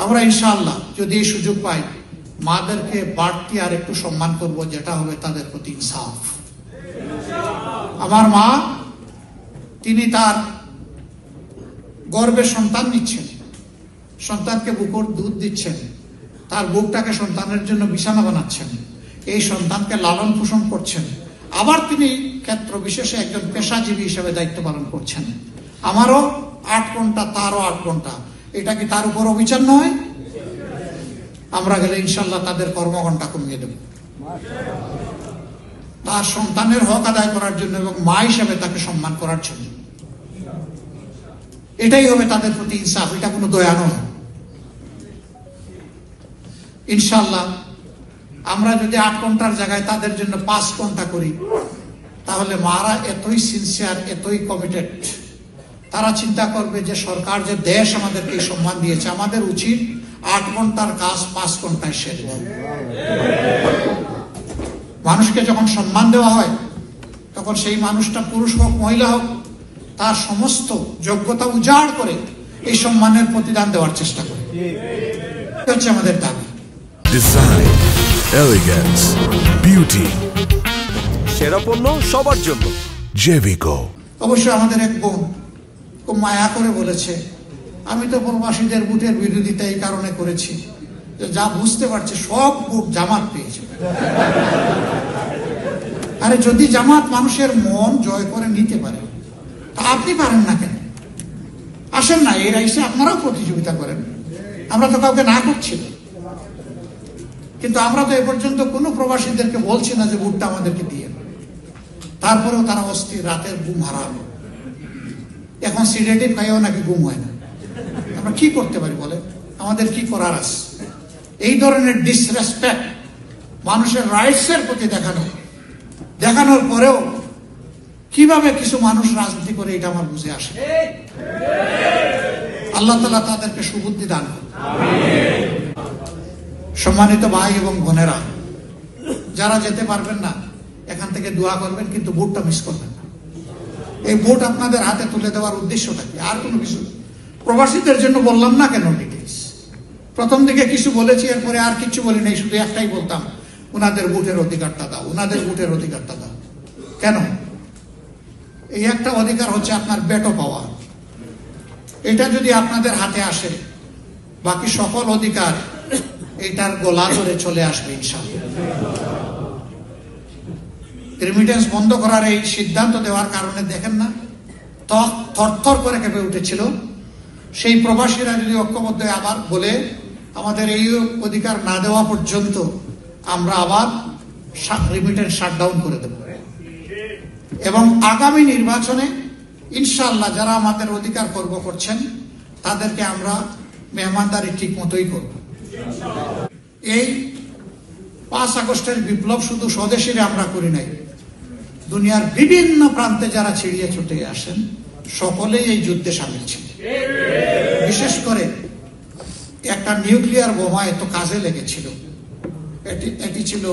আমরা ইনশাআল্লাহ যদি এই সুযোগ পাই মাদেরকে বাড়তি আর একটু সম্মান করব, যেটা হবে তাদের প্রতি ইনসাফ। আমার মা, তিনি তার গর্ভে সন্তান নিচ্ছেন, সন্তানকে বুকের দুধ দিচ্ছেন, তার বুকটাকে সন্তানের জন্য বিছানা বানাচ্ছেন, এই সন্তানকে লালন পোষণ করছেন, আবার তিনি ক্ষেত্র বিশেষে একজন পেশাজীবী হিসেবে দায়িত্ব পালন করছেন। আমারও 8 ঘন্টা, তারও 8 ঘন্টা, এটা কি তার উপর অবিচার নয়? আমরা গেলে ইনশাল্লাহ তাদের কর্মঘণ্টা কমিয়ে দেব, তার সন্তানের হক আদায় করার জন্য এবং মা হিসেবে তাকে সম্মান করার জন্য। এটাই হবে তাদের প্রতি ইনসাফ, এটা কোনো দয়া নয়। ইনশাল্লাহ আমরা যদি 8 ঘন্টার জায়গায় তাদের জন্য 5 ঘন্টা করি, তাহলে মারা এতই সিনসিয়ার, এতই কমিটেড, তারা চিন্তা করবে যে সরকার, যে দেশ আমাদেরকে এই সম্মান দিয়েছে, আমাদের উচিত 8 ঘন্টার কাজ 5 ঘন্টায় সেরে দেয়। মানুষকে যখন সম্মান দেওয়া হয়, তখন সেই মানুষটা পুরুষ হোক মহিলা হোক, তার সমস্ত যোগ্যতা উজাড় করে এই সম্মানের প্রতিদান দেওয়ার চেষ্টা করে। এটা হচ্ছে আমাদের দাবি। ডিজাইন, এলিগেন্স, বিউটি, সেরা পণ্য সবার জন্য জেভিকো। অবশ্যই আমাদের এক বোন খুব মায়া করে বলেছে, আমি তো প্রবাসীদের বুটের বিরোধিতা এই কারণে করেছি যে যা বুঝতে পারছে সব বুট জামাত পেয়েছে। আরে যদি জামাত মানুষের মন জয় করে নিতে পারে, তা আপনি পারেন না কেন? আসেন না, এই রাইসে আপনারাও প্রতিযোগিতা করেন। আমরা তো কাউকে না করছি না, কিন্তু আমরা তো এ পর্যন্ত কোনো প্রবাসীদেরকে বলছি না যে বুটটা আমাদেরকে দিয়ে। তারপরেও তারা অস্থির, রাতের ঘুম হারালো। এখন সিডেটিভ খাইও নাকি ঘুম হয় না। আমরা কি করতে পারি বলে? আমাদের কি করার আছে? এই ধরনের ডিসরেসপেক্ট মানুষের রাইটসের প্রতি দেখানোর পরেও কিভাবে কিছু মানুষ রাজনীতি করে, এটা আমার বুঝে আসে। আল্লাহ তাআলা তাদেরকে সুবুদ্ধি দান করুন। সম্মানিত ভাই এবং বোনেরা, যারা যেতে পারবেন না এখান থেকে দোয়া করবেন, কিন্তু ভোটটা মিস করবেন না। এই ভোট আপনাদের হাতে তুলে দেওয়ার উদ্দেশ্যটা কি? আর কোনো কিছু প্রবাসীদের জন্য বললাম না কেন ডিটেইলস? প্রথম দিকে কিছু বলেছি, এরপরে আর কিছু বলি নাই, শুধু একটাই বলতাম, ওনাদের ভোটের অধিকারটা দাও, ওনাদের ভোটের অধিকারটা দাও। কেন? এই একটা অধিকার হচ্ছে আপনার বেটো পাওয়া। এটা যদি আপনাদের হাতে আসে, বাকি সকল অধিকার এটার গোলা ধরে চলে আসবে ইনশাআল্লাহ। রেমিটেন্স বন্ধ করার এই সিদ্ধান্ত দেওয়ার কারণে দেখেন না থরথর করে কেঁপে উঠেছিল। সেই প্রবাসীরা যদি ঐক্যবদ্ধ আবার বলে আমাদের এই অধিকার না দেওয়া পর্যন্ত আমরা আবার রেমিটেন্স শাটডাউন করে দেব, এবং আগামী নির্বাচনে ইনশাআল্লাহ যারা আমাদের অধিকার খর্ব করছেন তাদেরকে আমরা মেহমানদারি ঠিক মতোই করব। এই 5 আগস্টের বিপ্লব শুধু স্বদেশীরা আমরা করি নাই, দুনিয়ার বিভিন্ন প্রান্তে যারা ছিড়িয়ে ছুটে আসেন সকলেই এই যুদ্ধে সামিল ছিল। বিশেষ করে একটা নিউক্লিয়ার বোমা এত কাজে লেগেছিল, এটি ছিল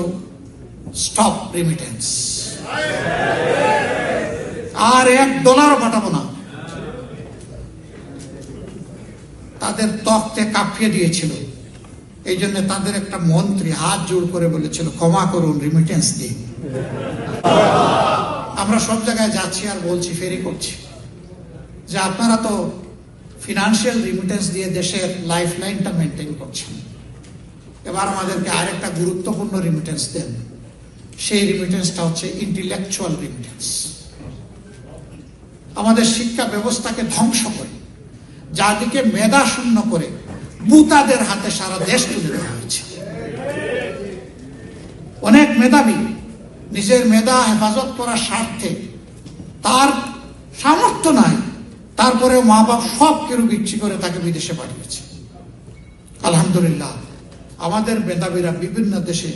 স্টপ রেমিটেন্স। আর $1 পাঠাবো না, তাদের তখতে কাঁপিয়ে দিয়েছিল। এই জন্য তাদের একটা মন্ত্রী হাত জোড় করে বলেছিল, ক্ষমা করুন, রিমিটেন্স দিন। আমরা সব জায়গায় যাচ্ছি আর বলছি, ফেরি করছি যে আপনারা তো ফিনান্সিয়াল রিমিটেন্স দিয়ে দেশের লাইফ লাইনটা মেনটেন করছেন, এবার আমাদেরকে আরেকটা গুরুত্বপূর্ণ রিমিটেন্স দেন। সেই রিমিটেন্সটা হচ্ছে ইন্টেলেকচুয়াল রিমিটেন্স। আমাদের শিক্ষা ব্যবস্থাকে ধ্বংস করে, যাদিকে মেধা শূন্য করে বুতাদের হাতে সারা দেশ তুলে দেওয়া হয়েছে। অনেক মেধাবী নিজের মেধা হেফাজত করার স্বার্থে, তার সামর্থ্য নাই, তারপরেও মা বাপ সব কেউ বিক্রি করে তাকে বিদেশে পাঠিয়েছে। আলহামদুলিল্লাহ আমাদের মেধাবীরা বিভিন্ন দেশে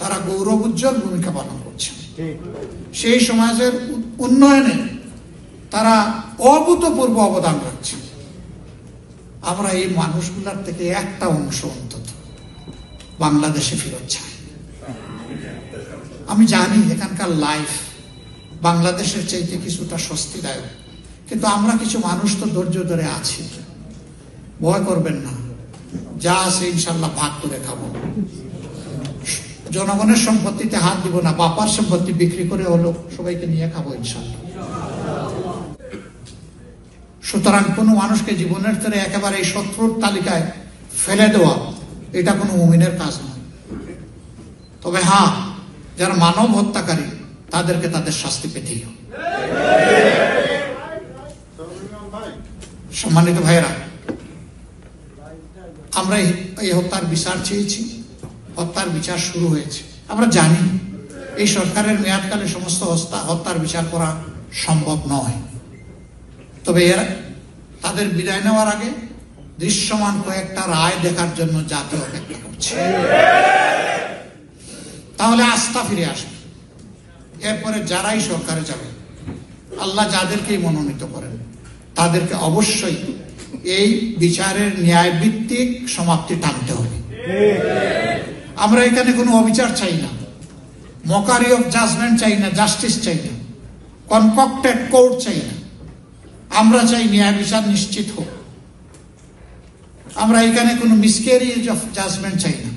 তারা গৌরব উজ্জ্বল ভূমিকা পালন করছে। সেই সমাজের উন্নয়নে তারা অভূতপূর্ব অবদান রাখছে। আমরা এই মানুষগুলার থেকে একটা অংশ অন্তত বাংলাদেশে ফেরত চাই। আমি জানি এখানকার লাইফ বাংলাদেশের চাইতে কিছুটা স্বস্তিদায়ক, কিন্তু আমরা কিছু মানুষ তো ধৈর্য ধরে আছি। ভয় করবেন না, যা আছে ইনশাল্লাহ ভাগ করে খাবো। জনগণের সম্পত্তিতে হাত দিব না, বাপার সম্পত্তি বিক্রি করে হলো সবাইকে নিয়ে খাবো ইনশাল্লাহ। সুতরাং কোনো মানুষকে জীবনের তরে একেবারে এই শত্রুর তালিকায় ফেলে দেওয়া এটা কোনো মুমিনের কাজ নয়। তবে হ্যাঁ, যারা মানব হত্যাকারী তাদেরকে তাদের শাস্তি পেতেই হবে। সম্মানিত ভাইয়েরা, আমরা এই হত্যার বিচার চেয়েছি, হত্যার বিচার শুরু হয়েছে। আমরা জানি এই সরকারের মেয়াদকালে সমস্ত হত্যার বিচার করা সম্ভব নয়। তবে তাদের বিদায় নেওয়ার আগে দৃশ্যমান কয়েকটা রায় দেখার জন্য জাতীয় অপেক্ষা করছে। তাহলে আস্থা ফিরে আসবে। এরপরে যারাই সরকারে যাবে, আল্লাহ যাদেরকেই মনোনীত করেন তাদেরকে অবশ্যই এই বিচারের ন্যায় ভিত্তিক সমাপ্তি টানতে হবে। আমরা এখানে কোনো অবিচার চাই না, মকারি অফ জাজমেন্ট চাই না, জাস্টিস চাই না, কনকক্টেড কোর্ট চাই না। আমরা চাই ন্যায় বিচার নিশ্চিত হোক। আমরা এখানে কোনো মিসক্যারেজ অফ জাজমেন্ট চাই না।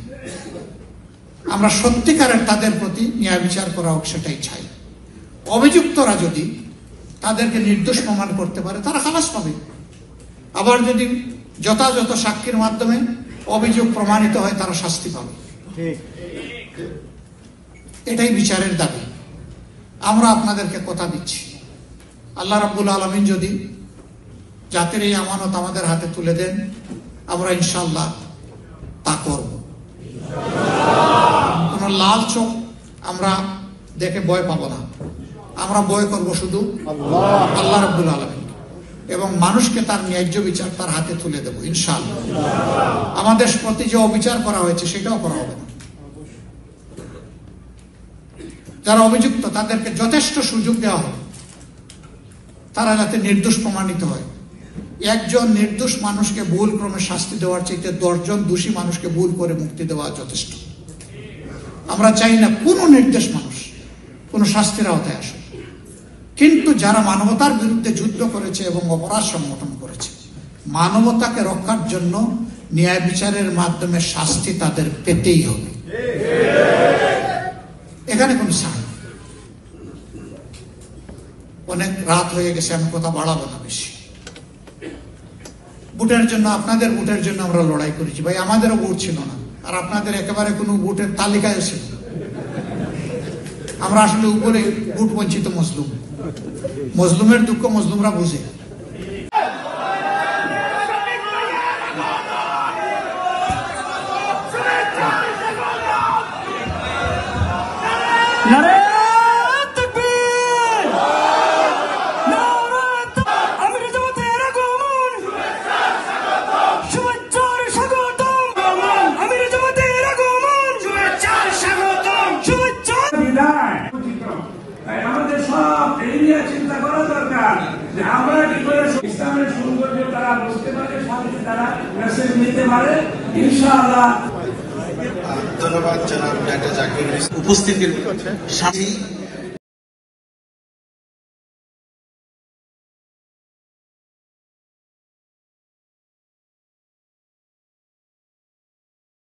আমরা সত্যিকারের তাদের প্রতি ন্যায় বিচার করা হোক সেটাই চাই। অভিযুক্তরা যদি তাদেরকে নির্দোষ প্রমাণ করতে পারে তারা খালাস পাবে। আবার যদি যথাযথ সাক্ষীর মাধ্যমে অভিযোগ প্রমাণিত হয় তারা শাস্তি পাবে। এটাই বিচারের দাবি। আমরা আপনাদেরকে কথা দিচ্ছি, আল্লাহ রাব্বুল আলামিন যদি জাতির এই আমানত আমাদের হাতে তুলে দেন, আমরা ইনশাআল্লাহ তা করব। কোন লাল চোখ আমরা দেখে ভয় পাবো না। আমরা ভয় করব শুধু আল্লাহ রাব্বুল আলামিন, এবং মানুষকে তার ন্যায্য বিচার তার হাতে তুলে দেব ইনশাআল্লাহ। আমাদের প্রতি যে অবিচার করা হয়েছে সেটাও করা হবে না। যারা অভিযুক্ত তাদেরকে যথেষ্ট সুযোগ দেওয়া হবে, তারা যাতে নির্দোষ প্রমাণিত হয়। একজন নির্দোষ মানুষকে ভুল ক্রমে শাস্তি দেওয়ার চাইতে 10 জন দোষী মানুষকে ভুল করে মুক্তি দেওয়া যথেষ্ট। আমরা চাই না কোনো নির্দোষ মানুষ কোনো শাস্তির আওতায় আসে। কিন্তু যারা মানবতার বিরুদ্ধে যুদ্ধ করেছে এবং অপরাধ সংগঠন করেছে, মানবতাকে রক্ষার জন্য ন্যায় বিচারের মাধ্যমে শাস্তি তাদের পেতেই হবে। এখানে কোন ছাড়। অনেক রাত হয়ে গেছে, আমি কথা বাড়াবো না বেশি। ভোটের জন্য, আপনাদের ভোটের জন্য আমরা লড়াই করেছি ভাই। আমাদেরও ভোট ছিল না, আর আপনাদের একেবারে কোনো ভোটের তালিকায় ছিল না। আমরা আসলে উপরে ভোট বঞ্চিত মজলুম। মজলুমের দুঃখ মজলুমরা বুঝে। আমাদের সব এই নিয়ে চিন্তা করা দরকার যে আমরা কি করে ইসলামের সৌন্দর্য তারা বুঝতে পারে, সাথে তারা মেসেজ নিতে পারে ইনশাআল্লাহ। ধন্যবাদ জনাব ডাক্তার জাকির উপস্থিতির সাথে